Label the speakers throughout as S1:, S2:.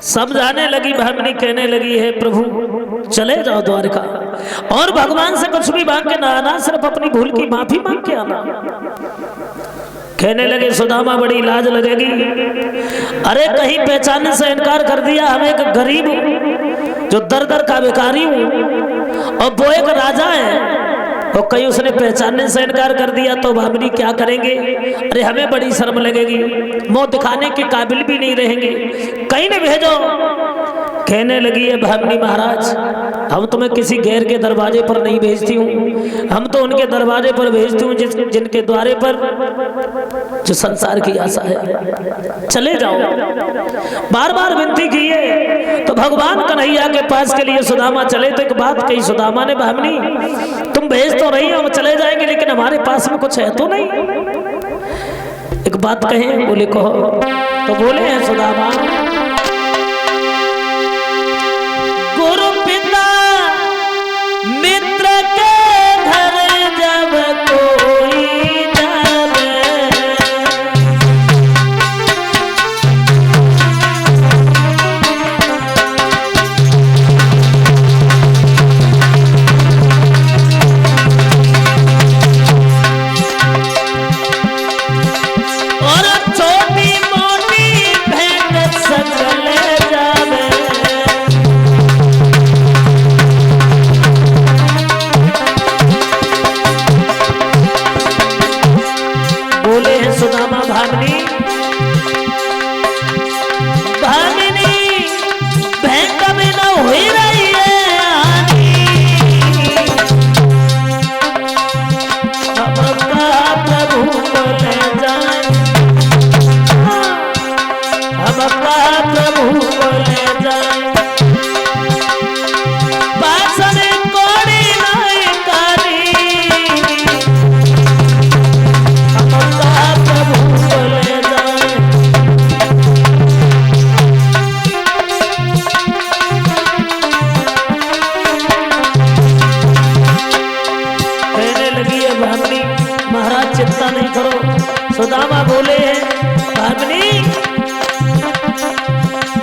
S1: सब जाने लगी, भामिनी कहने लगी है प्रभु चले जाओ द्वारका और भगवान से कुछ भी मांग के ना आना, सिर्फ अपनी भूल की माफी मांग के आना। कहने लगे सुदामा बड़ी लाज लगेगी, अरे कहीं पहचानने से इनकार कर दिया, हम एक गरीब हूं जो दर दर का भिखारी हूं और वो एक राजा है और कहीं उसने पहचानने से इनकार कर दिया तो भामिनी क्या करेंगे? अरे हमें बड़ी शर्म लगेगी, मुंह दिखाने के काबिल भी नहीं रहेंगे, कहीं नहीं भेजो। कहने लगी है भामिनी महाराज हम तुम्हें किसी गैर के दरवाजे पर नहीं भेजती हूँ, हम तो उनके दरवाजे पर भेजती हूँ जिनके द्वारे पर जो संसार की आशा है, चले जाओ। बार बार विनती की है तो भगवान कन्हैया के पास के लिए सुदामा चले तो एक बात कही सुदामा ने, भामिनी तुम भेज तो रही हो, हम चले जाएंगे लेकिन हमारे पास में कुछ है तो नहीं। एक बात कहें, बोले कहो। तो बोले हैं सुदामा, गुरु पिता मित्र के घर जब कोई जावे, और छोटी मोटी भेंट सकल जावे, बोले हैं सुदामा भामिनी, भामिनी बहन कभी न हुई रही है आनी, हम कहा प्रभु को ले जाए, हम कहा प्रभु को ले जाए, पास में कोड़ी नहीं कारी, महाराज चिंता नहीं करो। सुदामा बोले हैं भामिनी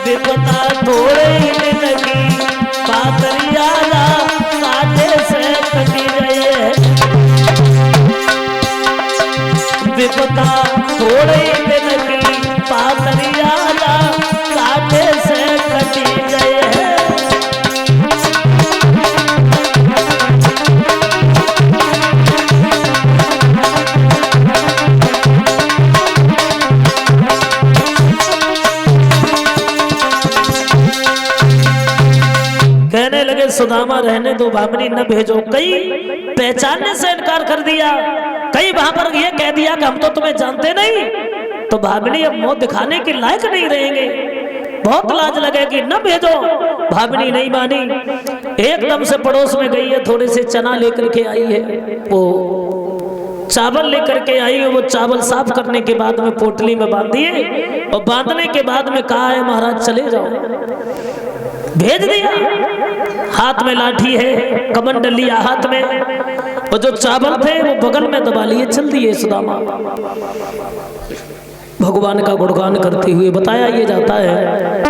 S1: विपता थोड़े ही लगी, पातरिया काटे से कटी गए, विपता थोड़े ही लगी, पातरिया काटे से कटी गए। कहने लगे सुदामा रहने दो भामिनी न भेजो, कई पहचानने से इनकार कर दिया, कई वहां पर यह कह दिया कि हम तो तुम्हें जानते नहीं, तो भामिनी अब मुंह दिखाने के लायक नहीं रहेंगे, बहुत लाज लगेगी, न भेजो। भामिनी नहीं मानी, एकदम से पड़ोस में गई है, थोड़े से चना लेकर के आई है, वो चावल लेकर के आई है, वो चावल साफ करने के बाद में पोटली में बांध दिए और बांधने के बाद में कहा है महाराज चले जाओ, भेज दिया। हाथ में लाठी है, कमंडल लिया हाथ में, और जो चावल थे वो बगल में दबा लिए, चल दिए सुदामा। भगवान का गुणगान करते हुए बताया ये जाता है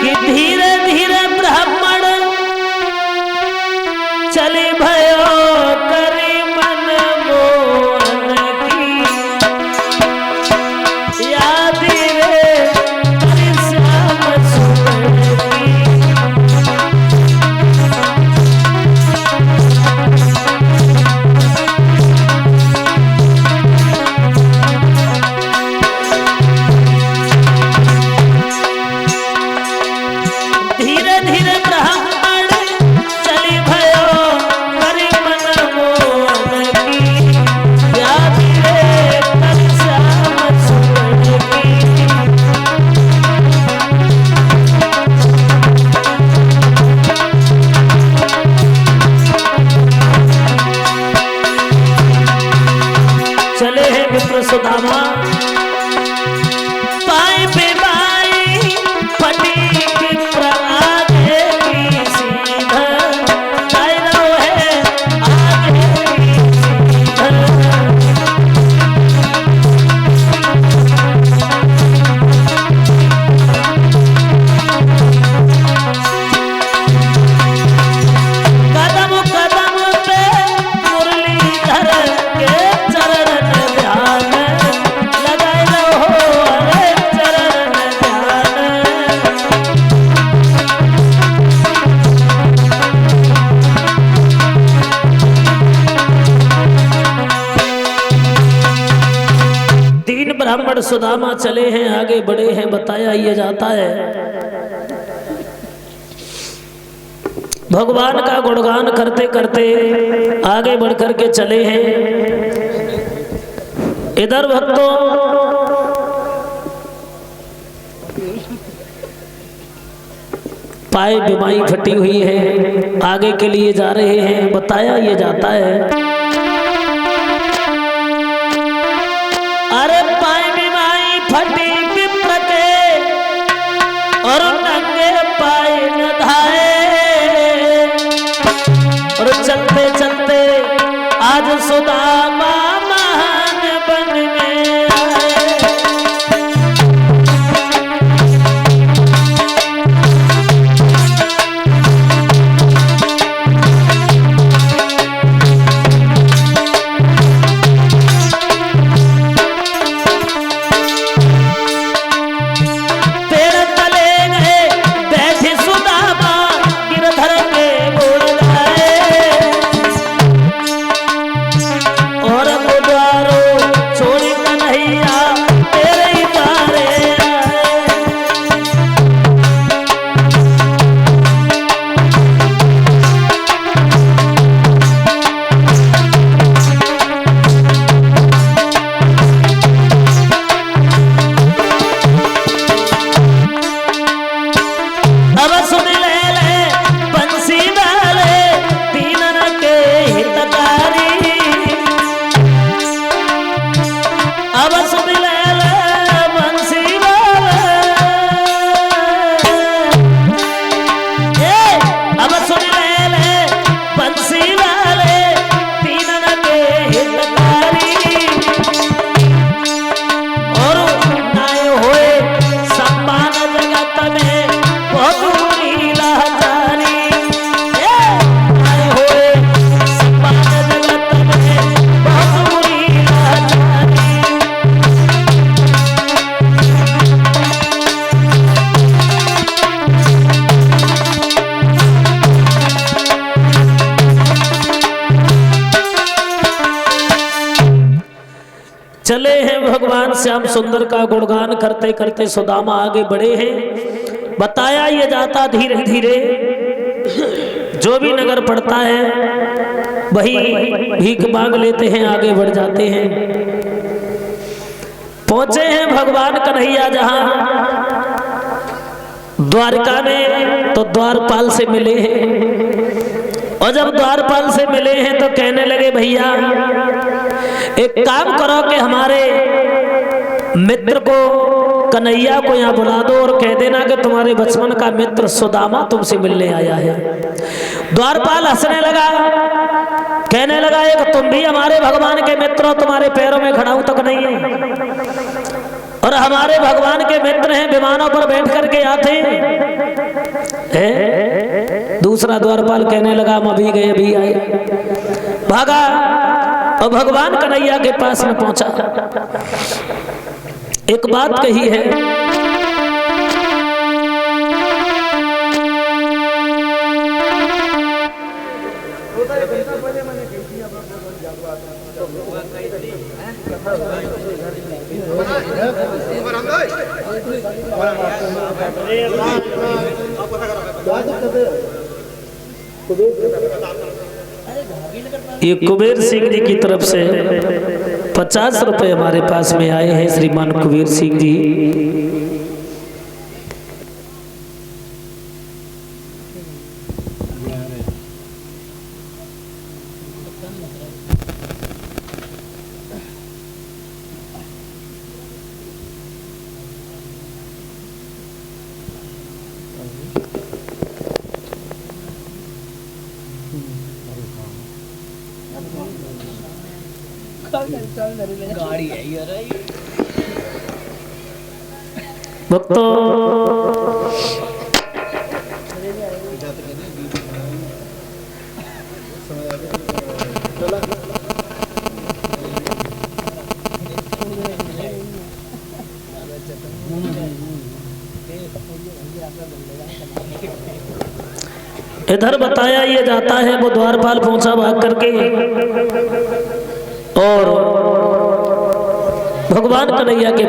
S1: कि धीरे धीरे ब्राह्मण चले भयो करी मन मोहन की, याद रे श्याम सुंदर की, तीन ब्राह्मण सुदामा चले हैं, आगे बढ़े हैं। बताया ये जाता है भगवान का गुणगान करते करते आगे बढ़ करके चले हैं। इधर भक्तों पाए बीमारी फटी हुई है, आगे के लिए जा रहे हैं। बताया ये जाता है अरे पाए बीमारी फटी विप्र के और नंगे पाए न धाए, और चलते चलते आज सुदामा महान बन में आए। चले हैं भगवान श्याम सुंदर का गुणगान करते करते सुदामा आगे बढ़े हैं। बताया ये जाता धीरे धीरे जो भी नगर पड़ता है वही भीख मांग लेते हैं, आगे बढ़ जाते हैं। पहुंचे हैं भगवान कन्हैया जहां द्वारका में, तो द्वारपाल से मिले हैं। और जब द्वारपाल से मिले हैं तो कहने लगे भैया एक काम करो कि हमारे मित्र को कन्हैया को यहाँ बुला दो और कह देना कि तुम्हारे बचपन का मित्र सुदामा तुमसे मिलने आया है। द्वारपाल हंसने लगा, कहने लगा एक तुम भी हमारे भगवान के मित्र हो, तुम्हारे पैरों में खड़ाऊं तक नहीं है, और हमारे भगवान के मित्र हैं, विमानों पर बैठ करके आते हैं। दूसरा द्वारपाल कहने लगा हम अभी गए अभी आए, भागा और भगवान कन्हैया के पास में पहुंचा। एक बात कही है ये कुबेर सिंह जी की तरफ से 50 रुपए हमारे पास में आए हैं। श्रीमान कुबेर सिंह जी
S2: गाड़ी है यार
S1: भक्तों। इधर बताया ये जाता है वो द्वारपाल पहुंचा भाग करके और भगवान कन्हैया के